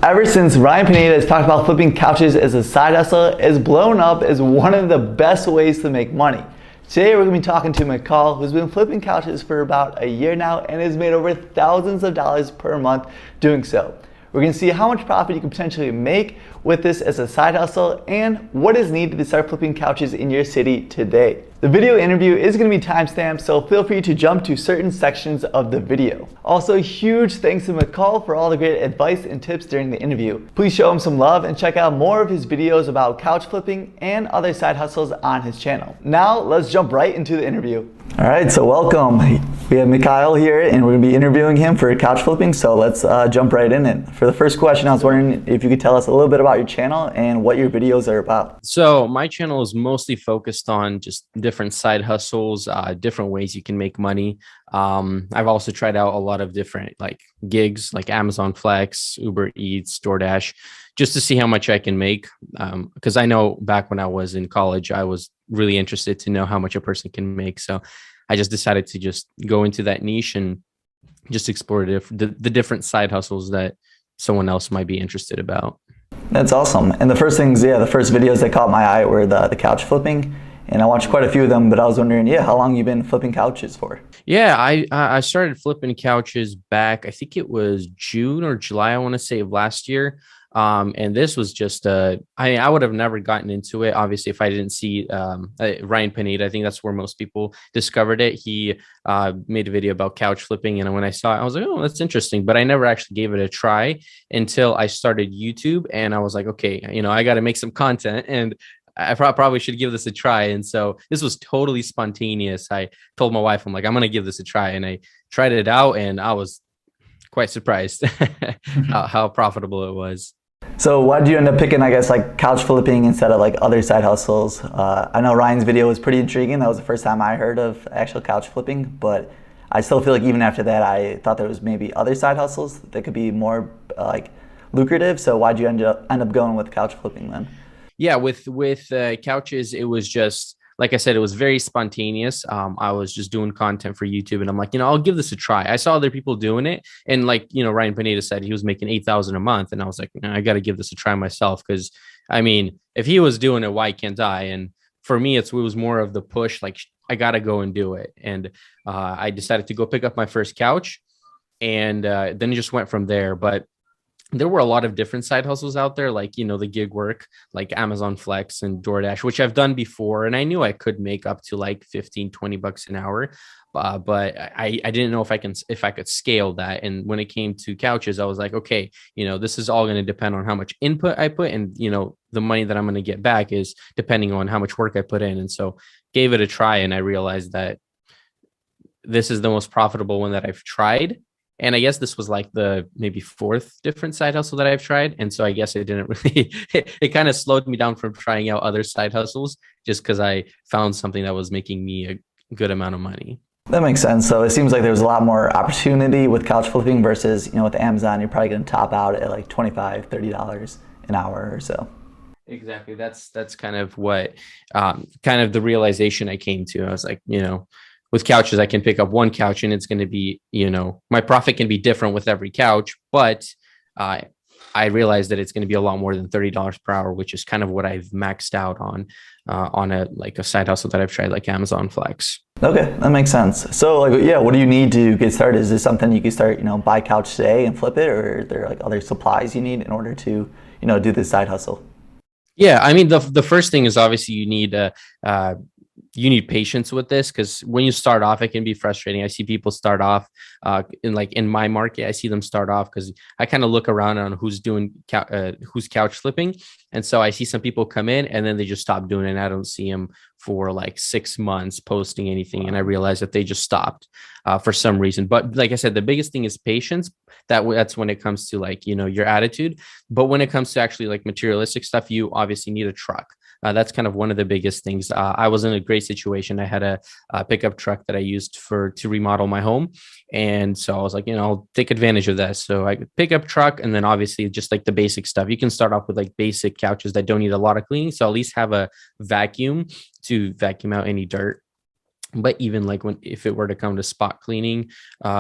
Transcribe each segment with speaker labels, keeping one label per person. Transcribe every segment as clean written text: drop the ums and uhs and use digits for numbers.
Speaker 1: Ever since Ryan Pineda has talked about flipping couches as a side hustle, it's blown up as one of the best ways to make money. Today we're going to be talking to Mikhail, who's been flipping couches for about a year now and has made over thousands of dollars per month doing so. We're going to see how much profit you can potentially make with this as a side hustle and what is needed to start flipping couches in your city today. The video interview is going to be timestamped, so feel free to jump to certain sections of the video. Also, huge thanks to Mikhail for all the great advice and tips during the interview. Please show him some love and check out more of his videos about couch flipping and other side hustles on his channel. Now, let's jump right into the interview. All right, so welcome. We have Mikhail here and we're going to be interviewing him for couch flipping, so let's jump right in it. For the first question, I was wondering if you could tell us a little bit about your channel and what your videos are about.
Speaker 2: So my channel is mostly focused on just different side hustles, different ways you can make money. I've also tried out a lot of different gigs like Amazon Flex, Uber Eats, DoorDash, just to see how much I can make. Because I know back when I was in college, I was really interested to know how much a person can make. So I just decided to just go into that niche and just explore the different side hustles that someone else might be interested about.
Speaker 1: That's awesome. And the first things, the first videos that caught my eye were the couch flipping. And I watched quite a few of them, but I was wondering, how long you've been flipping couches for?
Speaker 2: Yeah, I started flipping couches back, I think it was June or July, I want to say, of last year. And this was just, I would have never gotten into it, obviously, if I didn't see Ryan Pineda. I think that's where most people discovered it. He made a video about couch flipping. And when I saw it, I was like, oh, that's interesting. But I never actually gave it a try until I started YouTube. And I was like, okay, I got to make some content. And I probably should give this a try. And so this was totally spontaneous. I told my wife, I'm like, I'm going to give this a try. And I tried it out and I was quite surprised how profitable it was.
Speaker 1: So why did you end up picking, couch flipping instead of other side hustles? I know Ryan's video was pretty intriguing. That was the first time I heard of actual couch flipping, but I still feel like even after that, I thought there was maybe other side hustles that could be more lucrative. So why'd you end up going with couch flipping then?
Speaker 2: Yeah, with couches, it was just, like I said, it was very spontaneous. I was just doing content for YouTube and I'm like, I'll give this a try. I saw other people doing it. And Ryan Pineda said he was making $8,000 a month. And I was like, I got to give this a try myself. Cause if he was doing it, why can't I? And for me, it was more of the push. I got to go and do it. And I decided to go pick up my first couch and then it just went from there. But there were a lot of different side hustles out there, the gig work, like Amazon Flex and DoorDash, which I've done before. And I knew I could make up to $15-20 an hour. But I didn't know if I could scale that. And when it came to couches, I was like, okay, this is all going to depend on how much input I put. And, the money that I'm going to get back is depending on how much work I put in. And so gave it a try. And I realized that this is the most profitable one that I've tried. And I guess this was the maybe fourth different side hustle that I've tried. And so I guess it didn't really, it kind of slowed me down from trying out other side hustles just because I found something that was making me a good amount of money.
Speaker 1: That makes sense. So it seems like there's a lot more opportunity with couch flipping versus, with Amazon, you're probably going to top out at $25, $30 an hour or so.
Speaker 2: Exactly. That's kind of what, kind of the realization I came to. I was like, with couches, I can pick up one couch and it's going to be, my profit can be different with every couch, but I realized that it's going to be a lot more than $30 per hour, which is kind of what I've maxed out on a side hustle that I've tried, like Amazon Flex.
Speaker 1: Okay, that makes sense. So what do you need to get started? Is this something you can start, buy couch today and flip it, or are there other supplies you need in order to, do this side hustle?
Speaker 2: Yeah, the first thing is obviously you need patience with this, because when you start off, it can be frustrating. I see people start off in my market. I see them start off because I kind of look around on who's doing who's couch flipping. And so I see some people come in and then they just stop doing it. And I don't see them for 6 months posting anything. Wow. And I realized that they just stopped for some reason. But like I said, the biggest thing is patience. That's when it comes to your attitude. But when it comes to actually materialistic stuff, you obviously need a truck. That's kind of one of the biggest things. I was in a great situation. I had a pickup truck that I used to remodel my home. And so I was like, I'll take advantage of that. So I could pick up truck, and then obviously just the basic stuff. You can start off with basic couches that don't need a lot of cleaning. So at least have a vacuum to vacuum out any dirt. But even if it were to come to spot cleaning,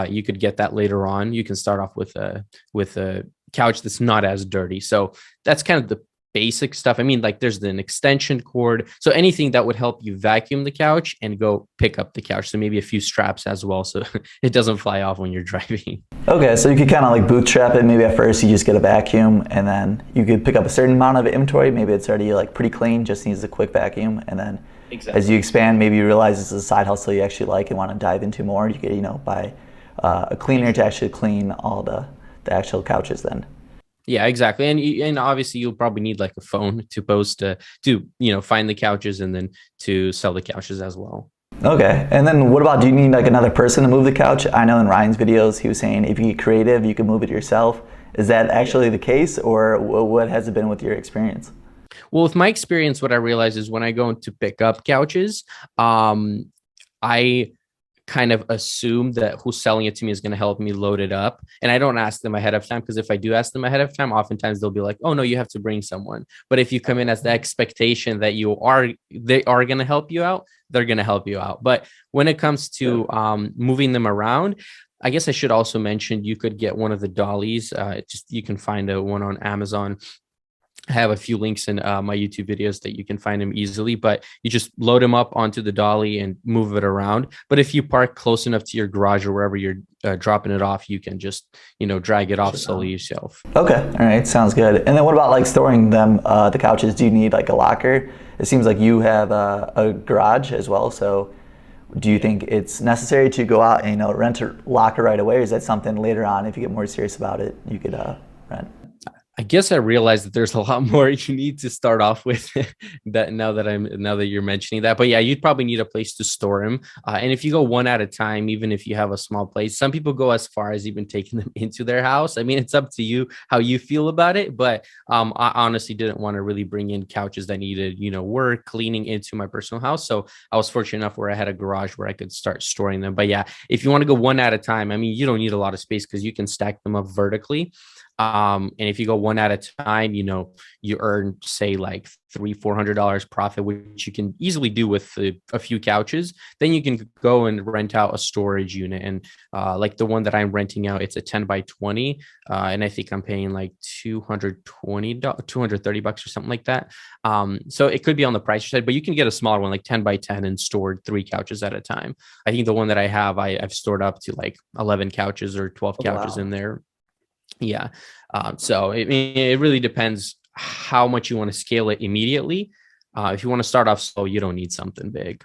Speaker 2: you could get that later on. You can start off with a couch that's not as dirty. So that's kind of the basic stuff. I mean, like there's an extension cord. So anything that would help you vacuum the couch and go pick up the couch. So maybe a few straps as well, so it doesn't fly off when you're driving.
Speaker 1: Okay, so you could kind of like bootstrap it. Maybe at first you just get a vacuum, and then you could pick up a certain amount of inventory. Maybe it's already like pretty clean, just needs a quick vacuum. And then as you expand, maybe you realize this is a side hustle you actually like and want to dive into more. You could, buy a cleaner to actually clean all the actual couches then.
Speaker 2: Yeah, exactly. And obviously you'll probably need like a phone to post to find the couches and then to sell the couches as well.
Speaker 1: Okay, and then what about, do you need like another person to move the couch? I know in Ryan's videos he was saying if you get creative, you can move it yourself. Is that actually the case, or what has it been with your experience?
Speaker 2: Well, with my experience, what I realize is when I go to pick up couches, I kind of assume that who's selling it to me is going to help me load it up. And I don't ask them ahead of time, because if I do ask them ahead of time, oftentimes they'll be like, oh no, you have to bring someone. But if you come in as the expectation that they are going to help you out, they're going to help you out. But when it comes to moving them around, I guess I should also mention you could get one of the dollies. You can find one on Amazon. I have a few links in my YouTube videos that you can find them easily, but you just load them up onto the dolly and move it around. But if you park close enough to your garage or wherever you're dropping it off, you can just, drag it off slowly yourself.
Speaker 1: Okay. All right. Sounds good. And then what about like storing them, the couches? Do you need like a locker? It seems like you have a garage as well. So do you think it's necessary to go out and, rent a locker right away? Or is that something later on, if you get more serious about it, you could rent?
Speaker 2: I guess I realized that there's a lot more you need to start off with that now that you're mentioning that. But yeah, you'd probably need a place to store them. And if you go one at a time, even if you have a small place, some people go as far as even taking them into their house. I mean, it's up to you how you feel about it. But I honestly didn't want to really bring in couches that needed, work, cleaning into my personal house. So I was fortunate enough where I had a garage where I could start storing them. But yeah, if you want to go one at a time, I mean, you don't need a lot of space because you can stack them up vertically. And if you go one at a time, you earn say like $300-400 profit, which you can easily do with a few couches. Then you can go and rent out a storage unit. And like the one that I'm renting out, it's a 10x20. And I think I'm paying like $230 or something like that. So it could be on the price side, but you can get a smaller one, like 10x10, and stored 3 couches at a time. I think the one that I have, I've stored up to like 11 couches or 12 couches in there. Yeah. So it really depends how much you want to scale it immediately. If you want to start off slow, you don't need something big.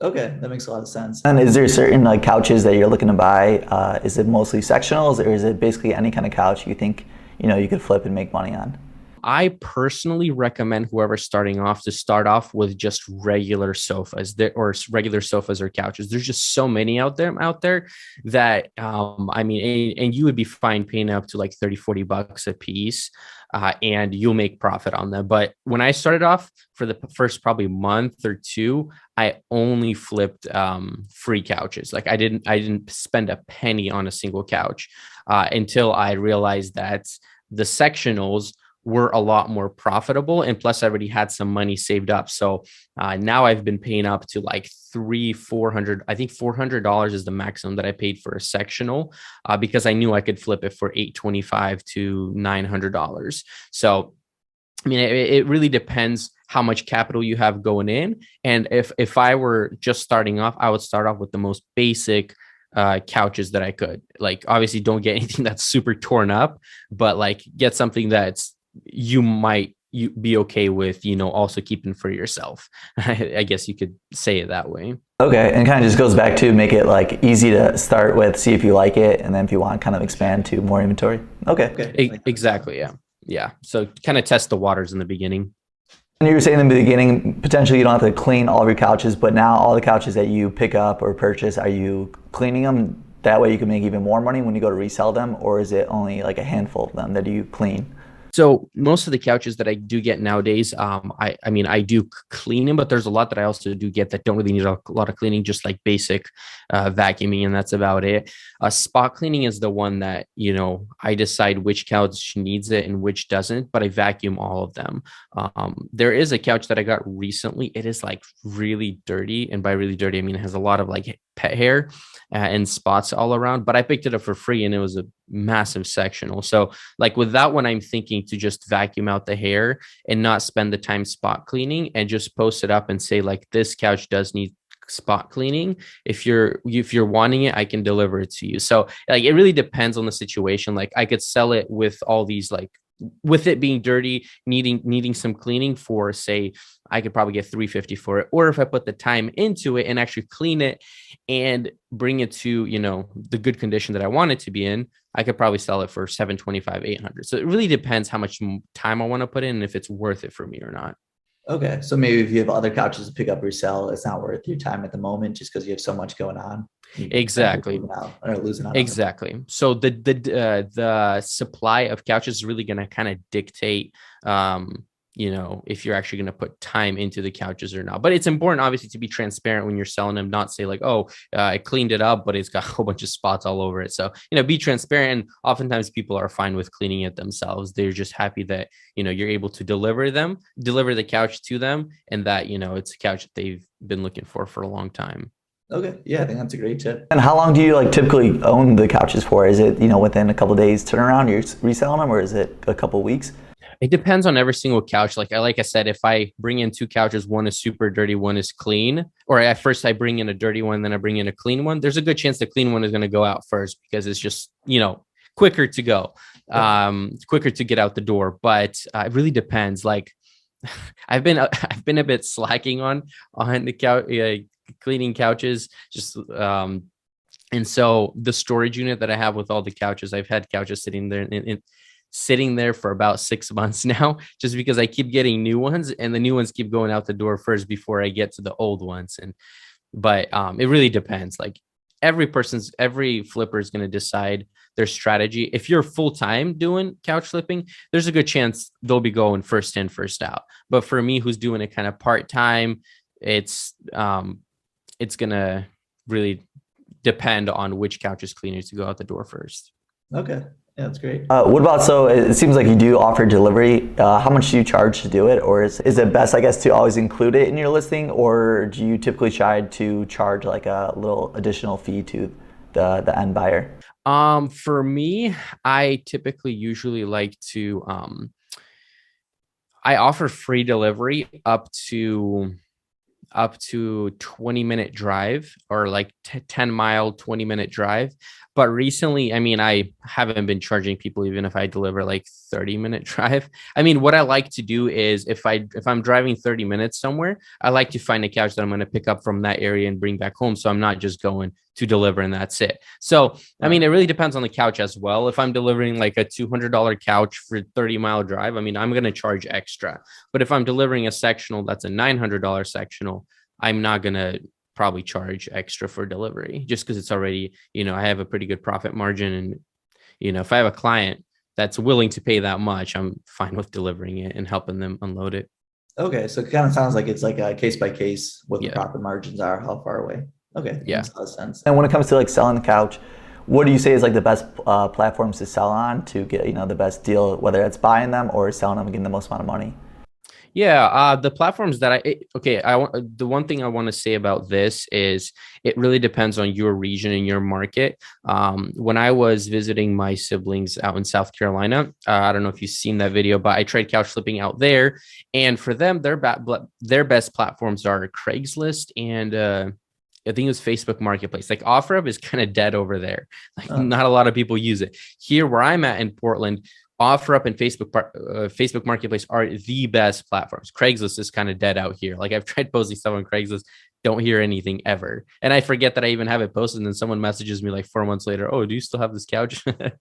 Speaker 1: Okay, that makes a lot of sense. And is there certain like couches that you're looking to buy? Is it mostly sectionals, or is it basically any kind of couch you think you could flip and make money on?
Speaker 2: I personally recommend whoever's starting off to start off with just regular sofas or regular sofas or couches. There's just so many out there that, I mean, and you would be fine paying up to like $30-40 a piece, and you'll make profit on them. But when I started off, for the first probably month or two, I only flipped free couches. Like I didn't spend a penny on a single couch until I realized that the sectionals were a lot more profitable. And plus I already had some money saved up. So now I've been paying up to like $400. I think $400 is the maximum that I paid for a sectional, because I knew I could flip it for $825 to $900. So, I mean, it really depends how much capital you have going in. And if I were just starting off, I would start off with the most basic couches that I could. Like, obviously don't get anything that's super torn up, but like get something that's you be okay with, also keeping for yourself. I guess you could say it that way.
Speaker 1: Okay, and kind of just goes back to make it like easy to start with, see if you like it, and then if you want, kind of expand to more inventory. Okay.
Speaker 2: Exactly. Yeah. So kind of test the waters in the beginning.
Speaker 1: And you were saying in the beginning, potentially you don't have to clean all of your couches, but now all the couches that you pick up or purchase, are you cleaning them? That way you can make even more money when you go to resell them, or is it only like a handful of them that you clean?
Speaker 2: So most of the couches that I do get nowadays, I mean, I do clean them, but there's a lot that I also do get that don't really need a lot of cleaning, just like basic vacuuming, and that's about it. Spot cleaning is the one that, I decide which couch needs it and which doesn't, but I vacuum all of them. There is a couch that I got recently. It is like really dirty. And by really dirty, I mean, it has a lot of like pet hair and spots all around, but I picked it up for free and it was a massive sectional. So like with that one, I'm thinking to just vacuum out the hair and not spend the time spot cleaning and just post it up and say like, this couch does need spot cleaning. If you're wanting it, I can deliver it to you. So like it really depends on the situation. Like I could sell it with all these like with it being dirty, needing some cleaning for, say, I could probably get $350 for it. Or if I put the time into it and actually clean it and bring it to, the good condition that I want it to be in, I could probably sell it for $725, $800. So it really depends how much time I want to put in and if it's worth it for me or not.
Speaker 1: Okay. So maybe if you have other couches to pick up or sell, it's not worth your time at the moment just because you have so much going on.
Speaker 2: Exactly.
Speaker 1: Or losing out.
Speaker 2: Exactly. So the supply of couches is really going to kind of dictate, if you're actually going to put time into the couches or not. But it's important, obviously, to be transparent when you're selling them, not say like, oh, I cleaned it up, but it's got a whole bunch of spots all over it. So, be transparent. And oftentimes people are fine with cleaning it themselves. They're just happy that, you're able to deliver the couch to them. And that, it's a couch that they've been looking for a long time.
Speaker 1: Okay. Yeah, I think that's a great tip. And how long do you like typically own the couches for? Is it, within a couple of days turnaround, you're reselling them, or is it a couple of weeks?
Speaker 2: It depends on every single couch. Like I said, if I bring in two couches, one is super dirty, one is clean, or at first I bring in a dirty one, then I bring in a clean one, there's a good chance the clean one is going to go out first because it's just, quicker to go, quicker to get out the door. But it really depends. Like I've been a bit slacking on the couch, cleaning couches, just and so the storage unit that I have with all the couches, I've had couches sitting there for about 6 months now, just because I keep getting new ones and the new ones keep going out the door first before I get to the old ones. But it really depends. Like every flipper is going to decide their strategy. If you're full-time doing couch flipping, there's a good chance they'll be going first in, first out. But for me, who's doing it kind of part-time, it's going to really depend on which couches cleaners to go out the door first.
Speaker 1: Okay. Yeah, that's great. What about, so it seems like you do offer delivery. How much do you charge to do it? Or is it best, I guess, to always include it in your listing? Or do you typically try to charge like a little additional fee to the end buyer?
Speaker 2: For me, I typically usually like to, I offer free delivery up to 20-minute drive or like 10-mile, 20-minute drive. But recently, I haven't been charging people even if I deliver like 30-minute drive. What I like to do is if I'm driving 30 minutes somewhere, I like to find a couch that I'm going to pick up from that area and bring back home. So I'm not just going to deliver and that's it. So, it really depends on the couch as well. If I'm delivering like a $200 couch for 30-mile drive, I'm going to charge extra. But if I'm delivering a sectional, that's a $900 sectional, I'm not going to probably charge extra for delivery just because it's already, I have a pretty good profit margin. And, if I have a client that's willing to pay that much, I'm fine with delivering it and helping them unload it.
Speaker 1: Okay. So it kind of sounds like it's like a case by case what the profit margins are, how far away. Okay.
Speaker 2: Yeah.
Speaker 1: Makes a lot of sense. And when it comes to like selling the couch, what do you say is like the best platforms to sell on to get, the best deal, whether it's buying them or selling them and getting the most amount of money?
Speaker 2: Yeah, the platforms that the one thing I want to say about this is it really depends on your region and your market. When I was visiting my siblings out in South Carolina, I don't know if you've seen that video, but I tried couch flipping out there, and for them, their best platforms are Craigslist and I think it was Facebook Marketplace. Like OfferUp is kind of dead over there. Like not a lot of people use it. Here where I'm at in Portland, OfferUp and Facebook Marketplace are the best platforms. Craigslist is kind of dead out here. Like I've tried posting stuff on Craigslist, don't hear anything ever. And I forget that I even have it posted. And then someone messages me like 4 months later, oh, do you still have this couch? And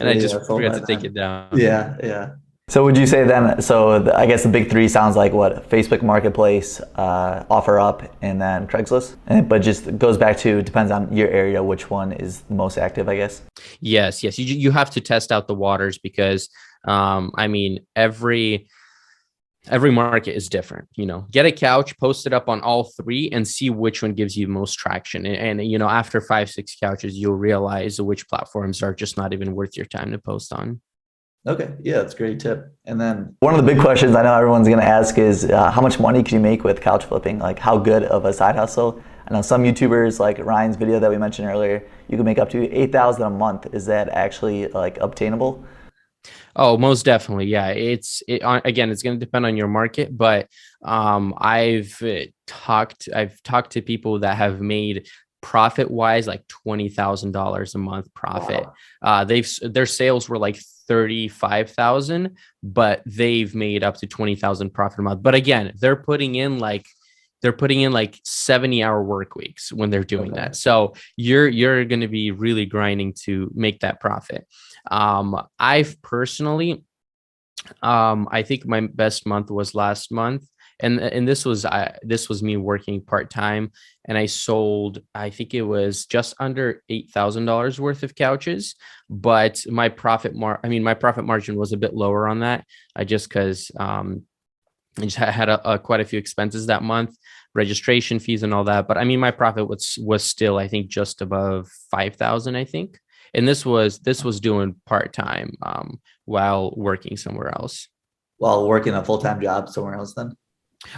Speaker 2: I just forgot to take it down.
Speaker 1: Yeah. So would you say then, I guess the big three sounds like what? Facebook Marketplace, OfferUp, and then Craigslist? But just goes back to, depends on your area, which one is the most active, I guess?
Speaker 2: Yes. You have to test out the waters because, every market is different. Get a couch, post it up on all three and see which one gives you most traction. And after 5-6 couches, you'll realize which platforms are just not even worth your time to post on.
Speaker 1: Okay. Yeah, that's a great tip. And then one of the big questions I know everyone's going to ask is how much money can you make with couch flipping? Like how good of a side hustle? I I know some YouTubers like Ryan's video that we mentioned earlier, you can make up to 8,000 a month. Is that actually like obtainable?
Speaker 2: Oh, most definitely. Yeah. Again, it's going to depend on your market, but I've talked to people that have made profit wise like $20,000 a month profit.
Speaker 1: Wow.
Speaker 2: Their sales were like 35,000, but they've made up to 20,000 profit a month. But again, they're putting in like 70-hour work weeks when they're doing
Speaker 1: Okay.
Speaker 2: that. So you're going to be really grinding to make that profit. I've personally, I think my best month was last month, and this was me working part time, and I sold, I think it was just under $8,000 worth of couches, but my profit margin was a bit lower on that. I just because I just had quite a few expenses that month, registration fees and all that. But I mean, my profit was still, I think, just above 5,000, I think. And this was doing part time while working somewhere else.
Speaker 1: While working a full-time job somewhere else then?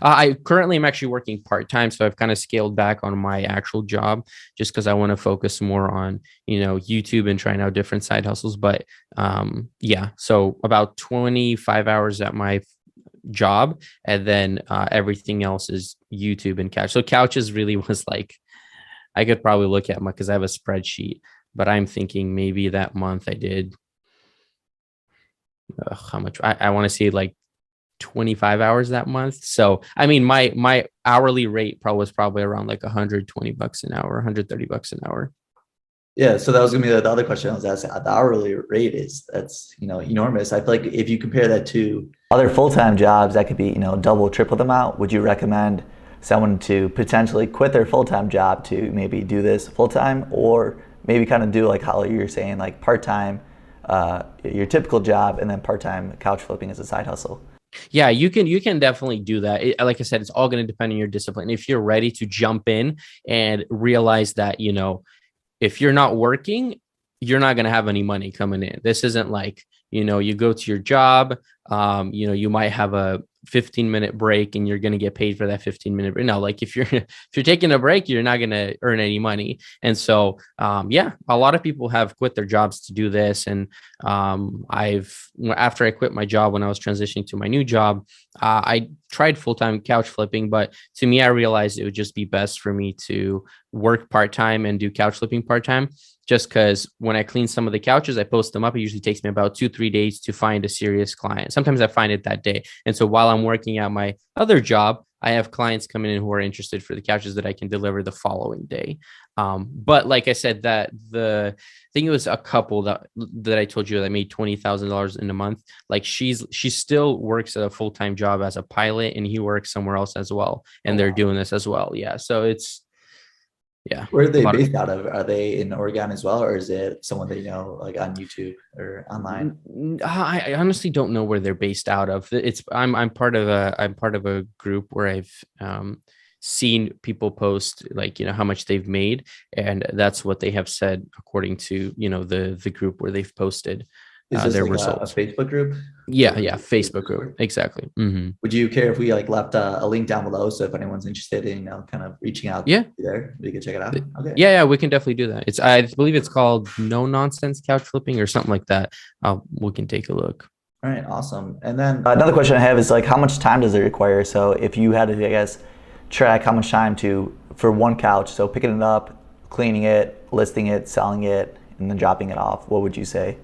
Speaker 2: I currently am actually working part time, so I've kind of scaled back on my actual job just because I want to focus more on YouTube and trying out different side hustles. But yeah, so about 25 hours at my job, and then everything else is YouTube and couch. So couches really was like, I could probably look at my, because I have a spreadsheet, but I'm thinking maybe that month I did how much, I want to say like 25 hours that month. So I mean, my hourly rate was probably around like 120 bucks an hour, 130 bucks an hour.
Speaker 1: Yeah, so that was gonna be the other question I was asking. The hourly rate that's enormous. I feel like if you compare that to other full-time jobs that could be double, triple the amount, would you recommend someone to potentially quit their full-time job to maybe do this full-time, or maybe kind of do like how you're saying, like part-time, your typical job, and then part-time couch flipping as a side hustle?
Speaker 2: Yeah, you can definitely do that. Like I said, it's all going to depend on your discipline. If you're ready to jump in and realize that, if you're not working, you're not going to have any money coming in. This isn't like, you go to your job, you might have a 15-minute break and you're going to get paid for that 15-minute break. No, like if you're taking a break, you're not going to earn any money. And so, yeah, a lot of people have quit their jobs to do this. And after I quit my job, when I was transitioning to my new job, I tried full-time couch flipping, but to me, I realized it would just be best for me to work part-time and do couch flipping part-time, just because when I clean some of the couches, I post them up. It usually takes me about 2-3 days to find a serious client. Sometimes I find it that day. And so while I'm working at my other job, I have clients coming in who are interested for the couches that I can deliver the following day. But like I said, that I think it was a couple that I told you that made $20,000 in a month. Like she still works at a full-time job as a pilot, and he works somewhere else as well. And they're doing this as well. Yeah. So yeah.
Speaker 1: Where are they based out of? Are they in Oregon as well, or is it someone that like on YouTube or online?
Speaker 2: I honestly don't know where they're based out of. I'm part of a group where I've seen people post like how much they've made, and that's what they have said according to the group where they've posted
Speaker 1: Is this
Speaker 2: their
Speaker 1: like
Speaker 2: results.
Speaker 1: a Facebook group?
Speaker 2: Yeah, Facebook group, exactly. Mm-hmm.
Speaker 1: Would you care if we like left a link down below, so if anyone's interested in kind of reaching out
Speaker 2: Yeah,
Speaker 1: there, we can check it out? Okay.
Speaker 2: yeah, we can definitely do that. I believe it's called No Nonsense Couch Flipping or something like that. We can take a look.
Speaker 1: All right, awesome. And then another question I have is like, how much time does it require? So if you had to, I guess, track how much time for one couch, so picking it up, cleaning it, listing it, selling it, and then dropping it off, what would you say?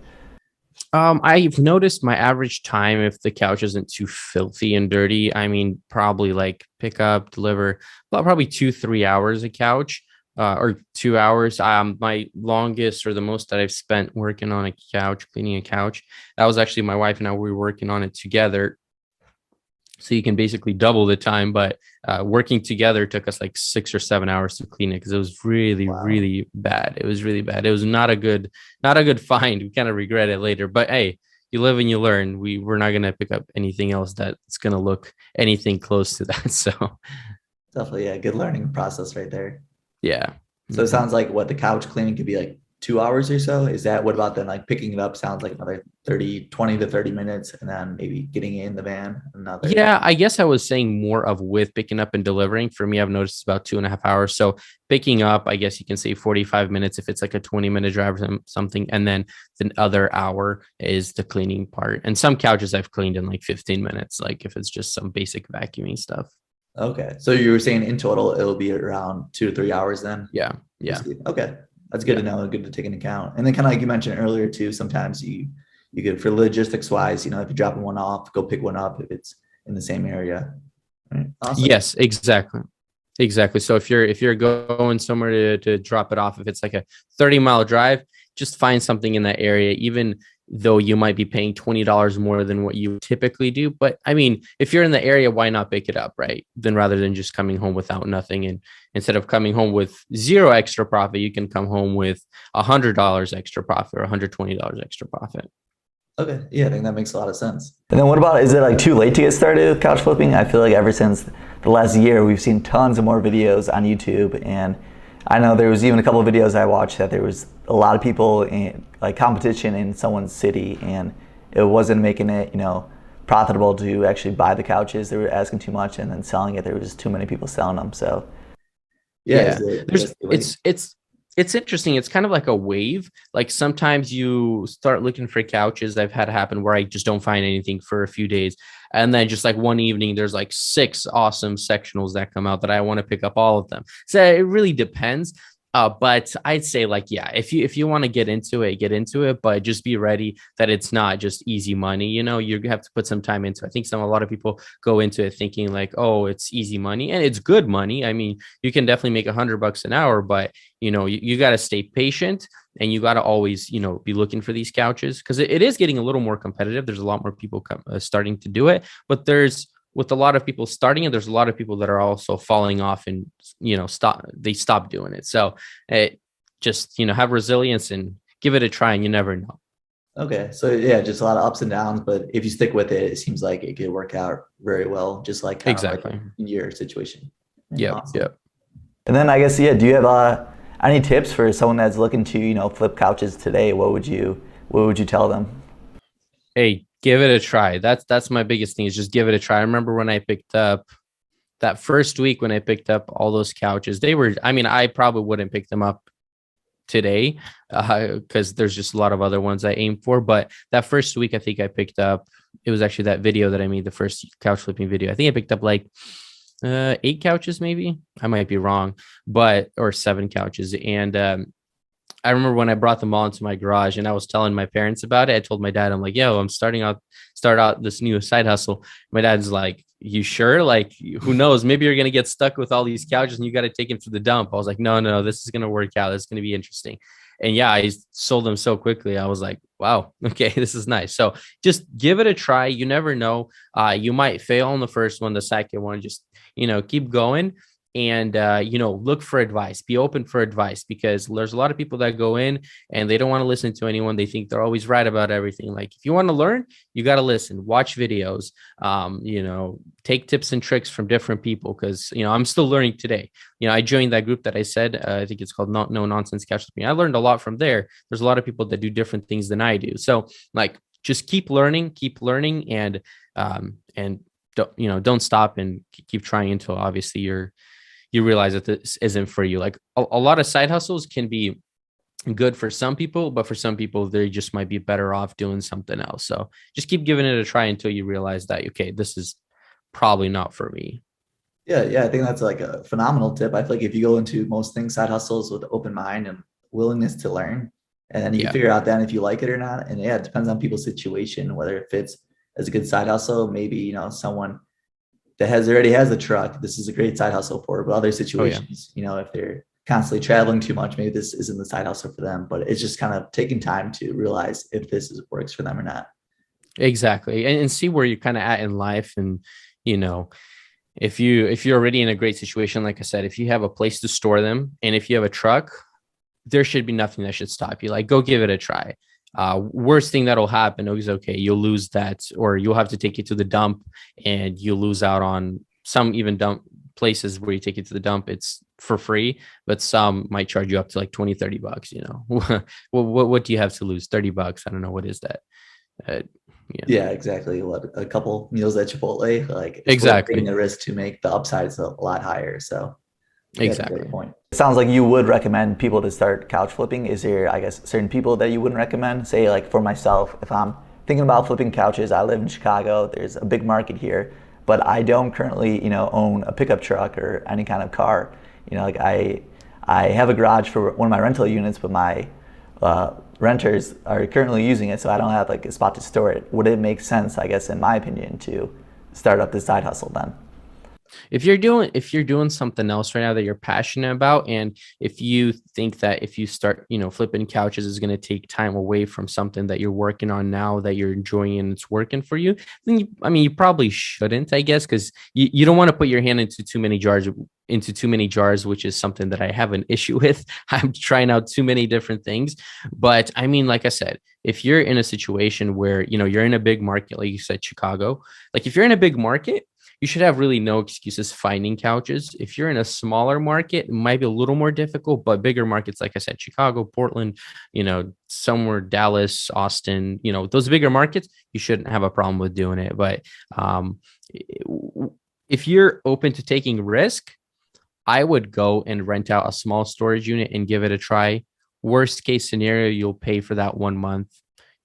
Speaker 2: I've noticed my average time, if the couch isn't too filthy and dirty, I mean, probably like pick up, deliver, well, probably 2-3 hours a couch, or 2 hours. My longest or the most that I've spent working on a couch, cleaning a couch, that was actually my wife and I, we were working on it together. So you can basically double the time, but working together took us like 6 or 7 hours to clean it because it was really,
Speaker 1: Wow.
Speaker 2: really bad. It was really bad. It was not a good find. We kind of regret it later, but hey, you live and you learn. We're not gonna pick up anything else that's gonna look anything close to that. So
Speaker 1: Definitely a good learning process right there.
Speaker 2: yeah.
Speaker 1: So it sounds like what the couch cleaning could be like 2 hours or so. Is that what about then like picking it up sounds like another 30, 20 to 30 minutes and then maybe getting in the van another.
Speaker 2: Yeah, I guess I was saying more of with picking up and delivering. For me, I've noticed about 2.5 hours. So picking up, I guess you can say 45 minutes if it's like a 20-minute drive or something. And then the other hour is the cleaning part. And some couches I've cleaned in like 15 minutes, like if it's just some basic vacuuming stuff.
Speaker 1: Okay. So you were saying in total it'll be around 2 to 3 hours then?
Speaker 2: Yeah. Yeah.
Speaker 1: Okay. That's good
Speaker 2: Yeah.
Speaker 1: to know, good to take into account. And then kind of like you mentioned earlier too, sometimes you could for logistics wise, if you're dropping one off, go pick one up if it's in the same area. Right. Awesome.
Speaker 2: Yes, exactly. Exactly. So if you're going somewhere to drop it off, if it's like a 30-mile drive, just find something in that area, even though you might be paying $20 more than what you typically do. But I mean, if you're in the area, why not pick it up, right? Then rather than just coming home without nothing. And instead of coming home with zero extra profit, you can come home with $100 extra profit or $120 extra profit.
Speaker 1: Okay. Yeah, I think that makes a lot of sense. And then what about, is it like too late to get started with couch flipping? I feel like ever since the last year, we've seen tons of more videos on YouTube. And I know there was even a couple of videos I watched that there was a lot of people in like competition in someone's city and it wasn't making it, profitable to actually buy the couches. They were asking too much and then selling it. There was just too many people selling them. So
Speaker 2: yeah, it's interesting. It's kind of like a wave. Like sometimes you start looking for couches. I've had happen where I just don't find anything for a few days. And then just like one evening, there's like 6 awesome sectionals that come out that I want to pick up all of them. So it really depends. But I'd say like, yeah, if you want to get into it, but just be ready that it's not just easy money. You have to put some time into it. I think a lot of people go into it thinking like, oh, it's easy money and it's good money. I mean, you can definitely make $100 an hour, but you got to stay patient and you got to always, be looking for these couches because it is getting a little more competitive. There's a lot more people starting to do it, but with a lot of people starting it, there's a lot of people that are also falling off and, stop doing it. So it just, have resilience and give it a try and you never know.
Speaker 1: Okay. So yeah, just a lot of ups and downs, but if you stick with it, it seems like it could work out very well, just like kind of like in your situation.
Speaker 2: Yeah.
Speaker 1: Awesome.
Speaker 2: Yeah.
Speaker 1: And then I guess, yeah, do you have any tips for someone that's looking to, flip couches today? What would you tell them?
Speaker 2: Hey, give it a try. That's my biggest thing is just give it a try. I remember when I picked up that first week when I picked up all those couches, I probably wouldn't pick them up today because there's just a lot of other ones I aim for. But that first week, I think I picked up, it was actually that video that I made, the first couch flipping video. I think I picked up like 8 couches, maybe. I might be wrong, or 7 couches. And I remember when I brought them all into my garage and I was telling my parents about it. I told my dad, I'm like, yo, I'm start out this new side hustle. My dad's like, you sure? Like, who knows? Maybe you're going to get stuck with all these couches and you got to take them to the dump. I was like, no, this is going to work out. It's going to be interesting. And yeah, I sold them so quickly. I was like, wow, okay, this is nice. So just give it a try. You never know. You might fail on the first one, the second one, just, keep going. And look for advice, be open for advice, because there's a lot of people that go in and they don't want to listen to anyone. They think they're always right about everything. Like if you want to learn, you got to listen, watch videos, take tips and tricks from different people. Cause I'm still learning today. I joined that group that I said, I think it's called No Nonsense Couch Flipping. I learned a lot from there. There's a lot of people that do different things than I do. So like, just keep learning and don't stop and keep trying until obviously you realize that this isn't for you. Like a lot of side hustles can be good for some people, but for some people, they just might be better off doing something else. So just keep giving it a try until you realize that, okay, this is probably not for me.
Speaker 1: Yeah. I think that's like a phenomenal tip. I feel like if you go into most things, side hustles with open mind and willingness to learn, and then you can figure out then if you like it or not. And yeah, it depends on people's situation, whether it fits as a good side hustle. Maybe, someone that already has a truck, this is a great side hustle for, but other situations, if they're constantly traveling too much, maybe this isn't the side hustle for them, but it's just kind of taking time to realize if works for them or not.
Speaker 2: Exactly. And see where you're kind of at in life. And, if you're already in a great situation, like I said, if you have a place to store them and if you have a truck, there should be nothing that should stop you. Like, go give it a try. Worst thing that'll happen is, okay, you'll lose that, or you'll have to take it to the dump and you'll lose out on some even dump places where you take it to the dump. It's for free, but some might charge you up to like 20, $30, you know. What do you have to lose? $30. I don't know. What is that? Uh,
Speaker 1: Yeah, exactly. What, a couple meals at Chipotle, like it's worth taking
Speaker 2: exactly.
Speaker 1: the risk to make the upsides a lot higher. So yeah, that's a great
Speaker 2: Exactly.
Speaker 1: point. It sounds like you would recommend people to start couch flipping. Is there, I guess, certain people that you wouldn't recommend? Say, like for myself, if I'm thinking about flipping couches, I live in Chicago. There's a big market here, but I don't currently, own a pickup truck or any kind of car. Like I have a garage for one of my rental units, but my renters are currently using it, so I don't have like a spot to store it. Would it make sense, I guess, in my opinion, to start up this side hustle then?
Speaker 2: If you're doing something else right now that you're passionate about, and if you think that if you start, flipping couches is going to take time away from something that you're working on now that you're enjoying and it's working for you, then you probably shouldn't, I guess, because you don't want to put your hand into too many jars, which is something that I have an issue with. I'm trying out too many different things. But I mean, like I said, if you're in a situation where, you're in a big market, like you said, Chicago, like if you're in a big market, you should have really no excuses finding couches. If you're in a smaller market, it might be a little more difficult, but bigger markets, like I said, Chicago, Portland, somewhere, Dallas, Austin, those bigger markets, you shouldn't have a problem with doing it. But if you're open to taking risk, I would go and rent out a small storage unit and give it a try. Worst case scenario, you'll pay for that 1 month,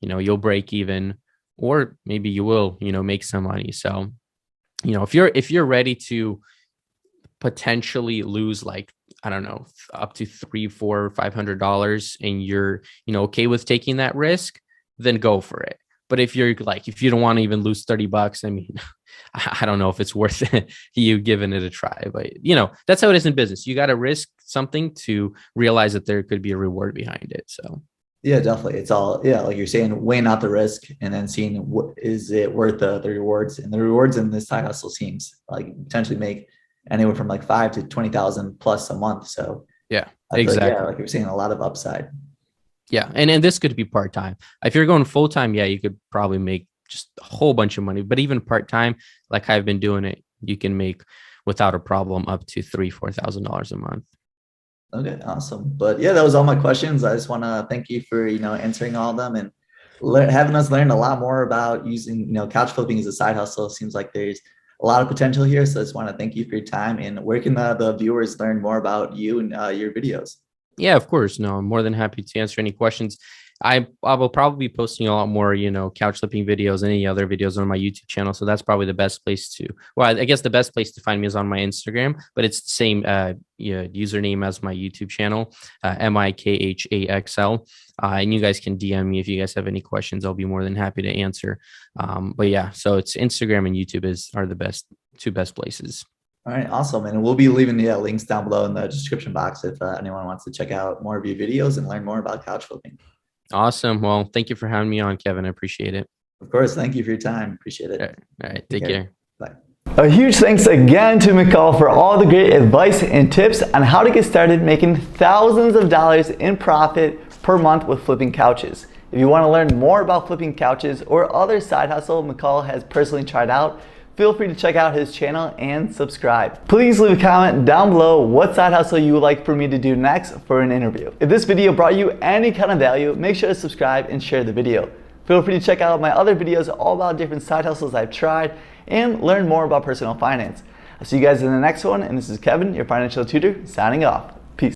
Speaker 2: you'll break even, or maybe you will, make some money. So, if you're ready to potentially lose, like, I don't know, up to $300, $400, $500, and you're, okay with taking that risk, then go for it. But if you don't want to even lose $30, I mean, I don't know if it's worth it, you giving it a try. But, that's how it is in business. You got to risk something to realize that there could be a reward behind it. So.
Speaker 1: Yeah, definitely. It's all, yeah, like you're saying, weighing out the risk and then seeing what is it worth the rewards. And the rewards in this side hustle seems like potentially make anywhere from like 5 to 20,000 plus a month. So
Speaker 2: Yeah,
Speaker 1: I feel
Speaker 2: exactly.
Speaker 1: like, yeah, like you're saying, a lot of upside.
Speaker 2: Yeah. And this could be part-time. If you're going full-time, yeah, you could probably make just a whole bunch of money. But even part-time, like I've been doing it, you can make without a problem up to $3,000-$4,000 a month.
Speaker 1: Okay, awesome. But yeah, that was all my questions. I just want to thank you for, answering all of them and having us learn a lot more about using, couch flipping as a side hustle. Seems like there's a lot of potential here. So I just want to thank you for your time. And where can the viewers learn more about you and your videos?
Speaker 2: Yeah, of course. No, I'm more than happy to answer any questions. I will probably be posting a lot more, couch flipping videos and any other videos on my YouTube channel. So that's probably the best place to, well, I guess the best place to find me is on my Instagram, but it's the same username as my YouTube channel, Mikhaxl. And you guys can DM me if you guys have any questions. I'll be more than happy to answer. But yeah, so it's Instagram and YouTube are the two best places.
Speaker 1: All right, awesome. And we'll be leaving the links down below in the description box if anyone wants to check out more of your videos and learn more about couch flipping.
Speaker 2: Awesome. Well, thank you for having me on, Kevin. I appreciate it.
Speaker 1: Of course. Thank you for your time. Appreciate it.
Speaker 2: All right. Take care.
Speaker 1: Bye. A huge thanks again to Mikhail for all the great advice and tips on how to get started making thousands of dollars in profit per month with flipping couches. If you want to learn more about flipping couches or other side hustle Mikhail has personally tried out, feel free to check out his channel and subscribe. Please leave a comment down below what side hustle you would like for me to do next for an interview. If this video brought you any kind of value, make sure to subscribe and share the video. Feel free to check out my other videos all about different side hustles I've tried and learn more about personal finance. I'll see you guys in the next one, and this is Kevin, your financial tutor, signing off.